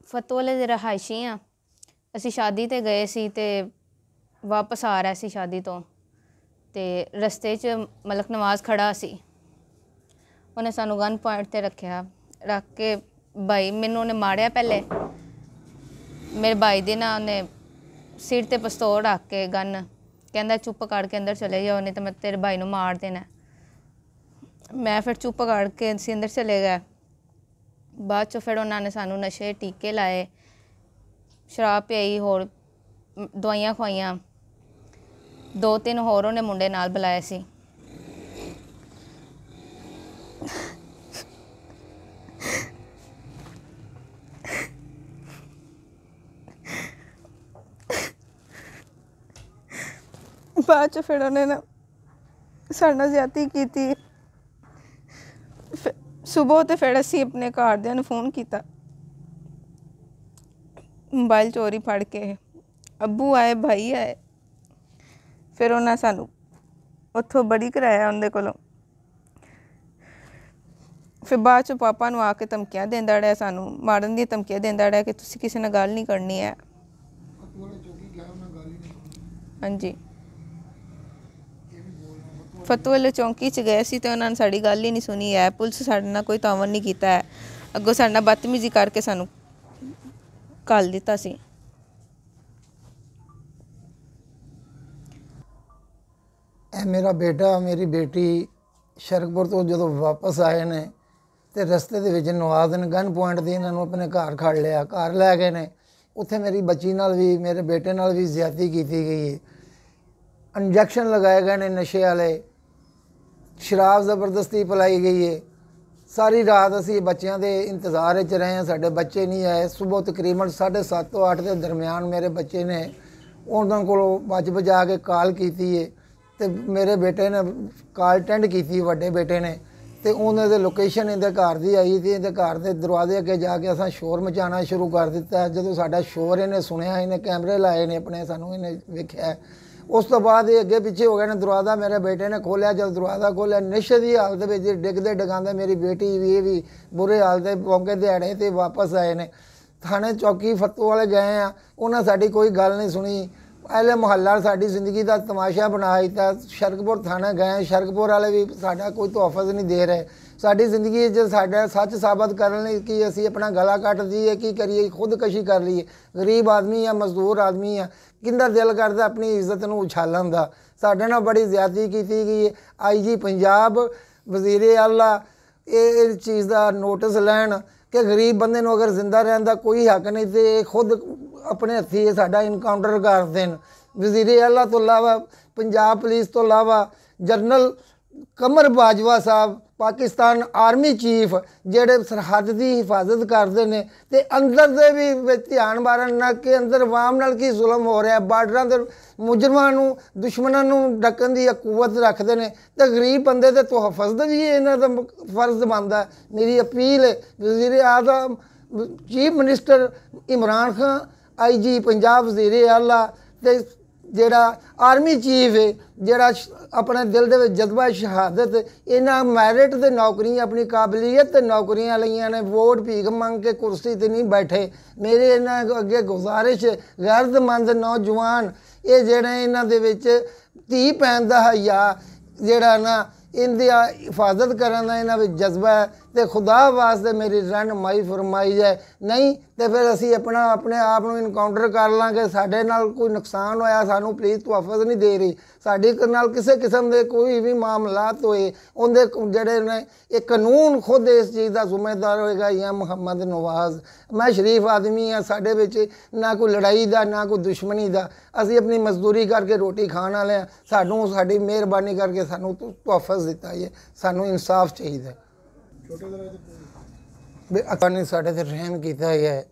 ਫਤੋ ਵਾਲੇ ਦੇ ਰਹਾਇਸ਼ੀ ਆ। ਅਸੀਂ ਸ਼ਾਦੀ ਤੇ ਗਏ ਸੀ ਤੇ ਵਾਪਸ ਆ ਰਿਹਾ ਸੀ ਸ਼ਾਦੀ ਤੋਂ, ਤੇ ਰਸਤੇ 'ਚ ਮਲਕ ਨਵਾਜ਼ ਖੜਾ ਸੀ। ਉਹਨੇ ਸਾਨੂੰ ਗਨ ਪੁਆਇੰਟ ਤੇ ਰੱਖ ਕੇ ਭਾਈ ਮੈਨੂੰ ਉਹਨੇ ਮਾਰਿਆ। ਪਹਿਲੇ ਮੇਰੇ ਭਾਈ ਦੇ ਨਾ ਉਹਨੇ ਸਿਰ ਤੇ ਪਿਸਤੌਲ ਰੱਖ ਕੇ ਗਨ ਕਹਿੰਦਾ ਚੁੱਪ ਕਰ ਕੇ ਅੰਦਰ ਚਲੇ ਜਾਓ, ਨਹੀਂ ਤਾਂ ਮੈਂ ਤੇਰੇ ਭਾਈ ਨੂੰ ਮਾਰ ਦੇਣਾ। ਮੈਂ ਫਿਰ ਚੁੱਪ ਕਰ ਕੇ ਅਸੀਂ ਅੰਦਰ ਚਲੇ ਗਏ। ਬਾਅਦ 'ਚੋਂ ਫਿਰ ਉਹਨਾਂ ਨੇ ਸਾਨੂੰ ਨਸ਼ੇ ਟੀਕੇ ਲਾਏ, ਸ਼ਰਾਬ ਪਿਆਈ, ਹੋਰ ਦਵਾਈਆਂ ਖਵਾਈਆਂ। 2-3 ਹੋਰ ਉਹਨੇ ਮੁੰਡੇ ਨਾਲ ਬੁਲਾਏ ਸੀ। ਬਾਅਦ 'ਚ ਫਿਰ ਉਹਨੇ ਨਾ ਸਾਡੇ ਨਾਲ ਜ਼ਿਆਦਤੀ ਕੀਤੀ। ਸੁਬਹ ਤੇ ਫਿਰ ਅਸੀਂ ਆਪਣੇ ਘਰਦਿਆਂ ਨੂੰ ਫੋਨ ਕੀਤਾ, ਮੋਬਾਈਲ ਚੋਰੀ ਫੜ ਕੇ। ਅੱਬੂ ਆਏ, ਭਾਈ ਆਏ, ਫਿਰ ਉਹਨਾਂ ਸਾਨੂੰ ਉੱਥੋਂ ਬਰੀ ਕਰਾਇਆ ਉਹਦੇ ਕੋਲੋਂ। ਫਿਰ ਬਾਅਦ 'ਚ ਪਾਪਾ ਨੂੰ ਆ ਕੇ ਧਮਕੀਆਂ ਦਿੰਦਾ ਰਿਹਾ, ਸਾਨੂੰ ਮਾਰਨ ਦੀਆਂ ਧਮਕੀਆਂ ਦਿੰਦਾ ਰਿਹਾ ਕਿ ਤੁਸੀਂ ਕਿਸੇ ਨਾਲ ਗੱਲ ਨਹੀਂ ਕਰਨੀ ਹੈ। ਹਾਂਜੀ, ਫਤੂ ਵਾਲੇ ਚੌਂਕੀ 'ਚ ਗਏ ਸੀ ਤੇ ਉਹਨਾਂ ਨੇ ਸਾਡੀ ਗੱਲ ਹੀ ਨਹੀਂ ਸੁਣੀ ਹੈ। ਪੁਲਿਸ ਸਾਡੇ ਨਾਲ ਕੋਈ ਤਾਵਨ ਨਹੀਂ ਕੀਤਾ ਹੈ, ਅੱਗੋਂ ਸਾਡੇ ਨਾਲ ਬਦਤਮੀਜ਼ੀ ਕਰਕੇ ਸਾਨੂੰ ਘੱਲ ਦਿੱਤਾ ਸੀ। ਇਹ ਮੇਰਾ ਬੇਟਾ ਮੇਰੀ ਬੇਟੀ ਸ਼ਰਕਪੁਰ ਤੋਂ ਜਦੋਂ ਵਾਪਸ ਆਏ ਨੇ ਤੇ ਰਸਤੇ ਦੇ ਵਿੱਚ ਨਵਾਜ਼ ਨੇ ਗਨ ਪੁਆਇੰਟ ਦੇ ਇਹਨਾਂ ਨੂੰ ਆਪਣੇ ਘਰ ਖੜ ਲਿਆ, ਘਰ ਲੈ ਗਏ ਨੇ। ਉੱਥੇ ਮੇਰੀ ਬੱਚੀ ਨਾਲ ਵੀ ਮੇਰੇ ਬੇਟੇ ਨਾਲ ਵੀ ਜ਼ਿਆਦਤੀ ਕੀਤੀ ਗਈ ਹੈ। ਇੰਜੈਕਸ਼ਨ ਲਗਾਏ ਗਏ ਨੇ ਨਸ਼ੇ ਵਾਲੇ, ਸ਼ਰਾਬ ਜ਼ਬਰਦਸਤੀ ਪਿਲਾਈ ਗਈ ਹੈ। ਸਾਰੀ ਰਾਤ ਅਸੀਂ ਬੱਚਿਆਂ ਦੇ ਇੰਤਜ਼ਾਰ ਵਿੱਚ ਰਹੇ ਹਾਂ, ਸਾਡੇ ਬੱਚੇ ਨਹੀਂ ਆਏ। ਸੁਬਹ ਤਕਰੀਬਨ 7:30 ਤੋਂ 8 ਦੇ ਦਰਮਿਆਨ ਮੇਰੇ ਬੱਚੇ ਨੇ ਉਹਨਾਂ ਕੋਲੋਂ ਬਚ ਬਚਾ ਕੇ ਕਾਲ ਕੀਤੀ ਹੈ ਤੇ ਮੇਰੇ ਬੇਟੇ ਨੇ ਕਾਲ ਅਟੈਂਡ ਕੀਤੀ, ਵੱਡੇ ਬੇਟੇ ਨੇ, ਤੇ ਉਹਨਾਂ ਦੇ ਲੋਕੇਸ਼ਨ ਇਹਦੇ ਘਰ ਦੀ ਆਈ ਤੇ ਇਹਦੇ ਘਰ ਦੇ ਦਰਵਾਜ਼ੇ ਅੱਗੇ ਜਾ ਕੇ ਅਸਾਂ ਸ਼ੋਰ ਮਚਾਉਣਾ ਸ਼ੁਰੂ ਕਰ ਦਿੱਤਾ। ਜਦੋਂ ਸਾਡਾ ਸ਼ੋਰ ਇਹਨੇ ਸੁਣਿਆ, ਇਹਨੇ ਕੈਮਰੇ ਲਾਏ ਨੇ ਆਪਣੇ, ਸਾਨੂੰ ਇਹਨੇ ਵੇਖਿਆ। ਉਸ ਤੋਂ ਬਾਅਦ ਇਹ ਅੱਗੇ ਪਿੱਛੇ ਹੋ ਗਏ ਨੇ। ਦਰਵਾਜ਼ਾ ਮੇਰੇ ਬੇਟੇ ਨੇ ਖੋਲ੍ਹਿਆ, ਜਦ ਦਰਵਾਜ਼ਾ ਖੋਲ੍ਹਿਆ ਨਸ਼ੇ ਦੀ ਹਾਲਤ ਵਿੱਚ ਡਿੱਗਦੇ ਡਿਗਾਉਂਦੇ ਮੇਰੀ ਬੇਟੀ ਵੀ, ਇਹ ਵੀ ਬੁਰੇ ਹਾਲ ਦੇ ਮੌਕੇ ਦਿਹਾੜੇ ਤੇ ਵਾਪਸ ਆਏ ਨੇ। ਥਾਣੇ ਚੌਕੀ ਫਤੂ ਵਾਲੇ ਗਏ ਆ, ਉਹਨਾਂ ਸਾਡੀ ਕੋਈ ਗੱਲ ਨਹੀਂ ਸੁਣੀ। ਪਹਿਲੇ ਮੁਹੱਲਾ ਸਾਡੀ ਜ਼ਿੰਦਗੀ ਦਾ ਤਮਾਸ਼ਾ ਬਣਾ ਦਿੱਤਾ। ਸ਼ਰਕਪੁਰ ਥਾਣੇ ਗਏ, ਸ਼ਰਕਪੁਰ ਵਾਲੇ ਵੀ ਸਾਡਾ ਕੋਈ ਤਹਫ਼ੁਜ਼ ਨਹੀਂ ਦੇ ਰਹੇ। ਸਾਡੀ ਜ਼ਿੰਦਗੀ 'ਚ ਸਾਡਾ ਸੱਚ ਸਾਬਤ ਕਰਨ ਲਈ ਕਿ ਅਸੀਂ ਆਪਣਾ ਗਲਾ ਕੱਟ ਦਈਏ, ਕੀ ਕਰੀਏ, ਖੁਦਕਸ਼ੀ ਕਰ ਲਈਏ। ਗਰੀਬ ਆਦਮੀ ਆ, ਮਜ਼ਦੂਰ ਆਦਮੀ ਆ, ਕਿੰਦਾ ਦਿਲ ਕਰਦਾ ਆਪਣੀ ਇੱਜ਼ਤ ਨੂੰ ਉਛਾਲਣ ਦਾ। ਸਾਡੇ ਨਾਲ ਬੜੀ ਜ਼ਿਆਦਤੀ ਕੀਤੀ ਗਈ ਹੈ। IG ਪੰਜਾਬ, ਵਜ਼ੀਰ ਆਲਾ ਇਹ ਚੀਜ਼ ਦਾ ਨੋਟਿਸ ਲੈਣ ਕਿ ਗਰੀਬ ਬੰਦੇ ਨੂੰ ਅਗਰ ਜ਼ਿੰਦਾ ਰਹਿਣ ਦਾ ਕੋਈ ਹੱਕ ਨਹੀਂ ਤੇ ਖੁਦ ਆਪਣੇ ਹੱਥੀਂ ਸਾਡਾ ਇਨਕਾਊਂਟਰ ਕਰ ਦੇਣ। ਵਜ਼ੀਰ ਆਲਾ ਤੋਂ ਇਲਾਵਾ, ਪੰਜਾਬ ਪੁਲਿਸ ਤੋਂ ਇਲਾਵਾ ਜਨਰਲ ਕਮਰ ਬਾਜਵਾ ਸਾਹਿਬ, ਪਾਕਿਸਤਾਨ ਆਰਮੀ ਚੀਫ, ਜਿਹੜੇ ਸਰਹੱਦ ਦੀ ਹਿਫਾਜ਼ਤ ਕਰਦੇ ਨੇ ਤੇ ਅੰਦਰ ਦੇ ਵੀ ਧਿਆਨ ਮਾਰਨ ਨਾ ਕਿ ਅੰਦਰ ਆਵਾਮ ਨਾਲ ਕੀ ਜ਼ੁਲਮ ਹੋ ਰਿਹਾ। ਬਾਰਡਰਾਂ ਦੇ ਮੁਜਰਮਾਂ ਨੂੰ, ਦੁਸ਼ਮਣਾਂ ਨੂੰ ਡੱਕਣ ਦੀ ਕੂਵਤ ਰੱਖਦੇ ਨੇ ਤੇ ਗਰੀਬ ਬੰਦੇ ਦੇ ਤਹਫ਼ੁਜ਼ ਵੀ ਇਹਨਾਂ ਦਾ ਫਰਜ਼ ਬਣਦਾ। ਮੇਰੀ ਅਪੀਲ ਹੈ ਵਜ਼ੀਰ ਆਜ਼ਮ, chief minister Imran Khan, IG Punjab, ਵਜ਼ੀਰ ਆਲਾ ਤੇ ਜਿਹੜਾ ਆਰਮੀ ਚੀਫ ਹੈ, ਜਿਹੜਾ ਆਪਣੇ ਦਿਲ ਦੇ ਵਿੱਚ ਜਜ਼ਬਾ ਸ਼ਹਾਦਤ, ਇਹਨਾਂ ਮੈਰਿਟ ਦੇ ਨੌਕਰੀਆਂ, ਆਪਣੀ ਕਾਬਲੀਅਤ ਤੇ ਨੌਕਰੀਆਂ ਲਈਆਂ ਨੇ। ਵੋਟ ਭੀਖ ਮੰਗ ਕੇ ਕੁਰਸੀ ਤੇ ਨਹੀਂ ਬੈਠੇ। ਮੇਰੇ ਇਹਨਾਂ ਅੱਗੇ ਗੁਜ਼ਾਰਿਸ਼, ਗੈਰਤਮੰਦ ਨੌਜਵਾਨ ਇਹ ਜਿਹੜੇ ਇਹਨਾਂ ਦੇ ਵਿੱਚ ਧੀ ਭੈਣ ਦਾ ਹਯਾ ਜਿਹੜਾ ਨਾ ਇਹਦੀ ਹਿਫਾਜ਼ਤ ਕਰਨ ਦਾ ਇਹਨਾਂ ਵਿੱਚ ਜਜ਼ਬਾ ਹੈ ਤੇ ਖੁਦਾ ਵਾਸਤੇ ਮੇਰੀ ਰਹਿਨੁਮਾਈ ਫਰਮਾਈ ਜਾਏ। ਨਹੀਂ ਤੇ ਫਿਰ ਅਸੀਂ ਆਪਣੇ ਆਪ ਨੂੰ ਇਨਕਾਊਂਟਰ ਕਰ ਲਾਂਗੇ। ਸਾਡੇ ਨਾਲ ਕੋਈ ਨੁਕਸਾਨ ਹੋਇਆ, ਸਾਨੂੰ ਪੁਲਿਸ ਤਹਫ਼ੁਜ਼ ਨਹੀਂ ਦੇ ਰਹੀ, ਸਾਡੀ ਨਾਲ ਕਿਸੇ ਕਿਸਮ ਦੇ ਕੋਈ ਵੀ ਮਾਮਲਾਤ ਹੋਏ, ਉਹਦੇ ਜਿਹੜੇ ਨੇ ਇਹ ਕਾਨੂੰਨ ਖੁਦ ਇਸ ਚੀਜ਼ ਦਾ ਜ਼ਿੰਮੇਦਾਰ ਹੋਏਗਾ ਜਾਂ ਮੁਹੰਮਦ ਨਵਾਜ਼। ਮੈਂ ਸ਼ਰੀਫ ਆਦਮੀ ਹਾਂ, ਸਾਡੇ ਵਿੱਚ ਨਾ ਕੋਈ ਲੜਾਈ ਦਾ ਨਾ ਕੋਈ ਦੁਸ਼ਮਣੀ ਦਾ। ਅਸੀਂ ਆਪਣੀ ਮਜ਼ਦੂਰੀ ਕਰਕੇ ਰੋਟੀ ਖਾਣ ਵਾਲੇ ਹਾਂ। ਸਾਨੂੰ ਸਾਡੀ ਮਿਹਰਬਾਨੀ ਕਰਕੇ ਸਾਨੂੰ ਤਹਫ਼ੁਜ਼ ਦਿੱਤਾ ਹੈ, ਸਾਨੂੰ ਇਨਸਾਫ ਚਾਹੀਦਾ। ਅੱਲਾ ਨੇ ਸਾਡੇ ਤੇ ਰਹਿਮ ਕੀਤਾ ਹੈ।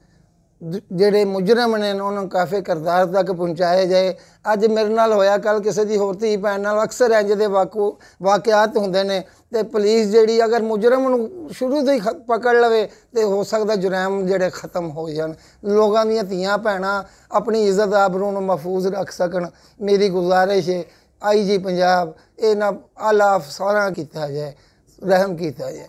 ਜਿਹੜੇ ਮੁਜਰਮ ਨੇ ਉਹਨਾਂ ਨੂੰ ਕਾਫੀ ਕਿਰਦਾਰ ਤੱਕ ਪਹੁੰਚਾਇਆ ਜਾਏ। ਅੱਜ ਮੇਰੇ ਨਾਲ ਹੋਇਆ, ਕੱਲ੍ਹ ਕਿਸੇ ਦੀ ਹੋਰ ਧੀ ਭੈਣ ਨਾਲ ਅਕਸਰ ਇੰਝ ਦੇ ਵਾਕਿਆਤ ਹੁੰਦੇ ਨੇ ਤੇ ਪੁਲਿਸ ਜਿਹੜੀ ਅਗਰ ਮੁਜਰਮ ਨੂੰ ਸ਼ੁਰੂ ਤੋਂ ਹੀ ਪਕੜ ਲਵੇ ਤੇ ਹੋ ਸਕਦਾ ਜੁਰਮ ਜਿਹੜੇ ਖਤਮ ਹੋ ਜਾਣ, ਲੋਕਾਂ ਦੀਆਂ ਧੀਆਂ ਭੈਣਾਂ ਆਪਣੀ ਇੱਜ਼ਤ ਆਬਰੂ ਨੂੰ ਮਹਿਫੂਜ਼ ਰੱਖ ਸਕਣ। ਮੇਰੀ ਗੁਜ਼ਾਰਿਸ਼ ਹੈ IG ਪੰਜਾਬ ਇਹਨਾਂ ਆਲਾ ਅਫਸਰਾਂ ਕੀਤਾ ਜਾਏ, ਰਹਿਮ ਕੀਤਾ ਜਾਏ।